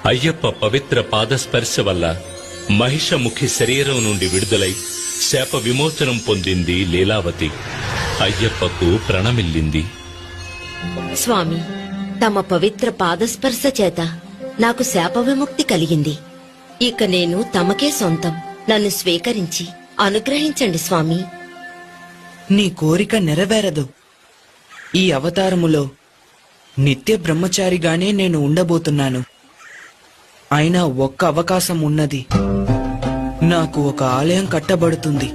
అయ్యప్ప పవిత్ర పాదస్పర్శ వల్ల మహిషముఖి శరీరం నుండి విడుదలై శాప విమోచనం పొందింది లీలావతి. అయ్యప్పకు ప్రణమిల్లింది. స్వామి, తమ పవిత్ర పాదస్పర్శ చేత నాకు శాప విముక్తి కలిగింది. ఇక నేను తమకే సొంతం. నన్ను స్వీకరించి అనుగ్రహించండి స్వామి. నీ కోరిక నెరవేరదు. ఈ అవతారములో నిత్య బ్రహ్మచారిగానే నేను ఉండబోతున్నాను. అయినా ఒక్క అవకాశం ఉన్నది. నాకు ఒక ఆలయం కట్టబడుతుంది.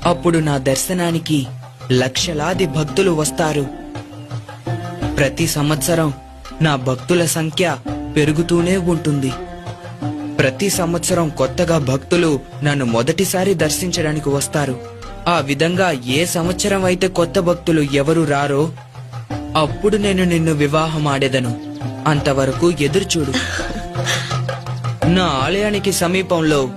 అప్పుడు నా దర్శనానికి లక్షలాది భక్తులు వస్తారు. ప్రతి సంవత్సరం నా భక్తుల సంఖ్య పెరుగుతూనే ఉంటుంది. ప్రతి సంవత్సరం కొత్తగా భక్తులు నన్ను మొదటిసారి దర్శించడానికి వస్తారు. ఆ విధంగా ఏ సంవత్సరం అయితే కొత్త భక్తులు ఎవరు రారో అప్పుడు నేను నిన్ను వివాహం ఆడేదను. అంతవరకు ఎదురుచూడు. నా ఆలయానికి సమీపంలో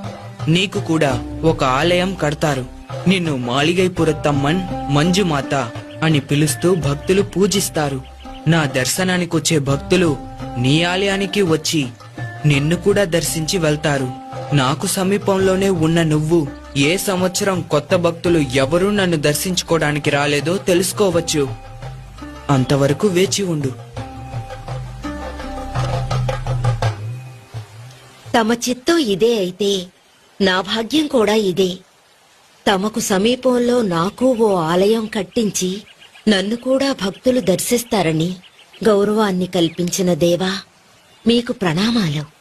నీకు కూడా ఒక ఆలయం కడతారు. నిన్ను మాళిగైపురత్తమ్మన్ మంజుమాత అని పిలుస్తూ భక్తులు పూజిస్తారు. నా దర్శనానికొచ్చే భక్తులు నీ ఆలయానికి వచ్చి నిన్ను కూడా దర్శించి వెళ్తారు. నాకు సమీపంలోనే ఉన్న నువ్వు ఏ సంవత్సరం కొత్త భక్తులు ఎవరూ నన్ను దర్శించుకోవడానికి రాలేదో తెలుసుకోవచ్చు. అంతవరకు వేచి ఉండు. తమ చిత్తం ఇదే అయితే నా భాగ్యం కూడా ఇదే. తమకు సమీపంలో నాకు ఓ ఆలయం కట్టించి నన్ను కూడా భక్తులు దర్శిస్తారని గౌరవాన్ని కల్పించిన దేవా, మీకు ప్రణామాలు.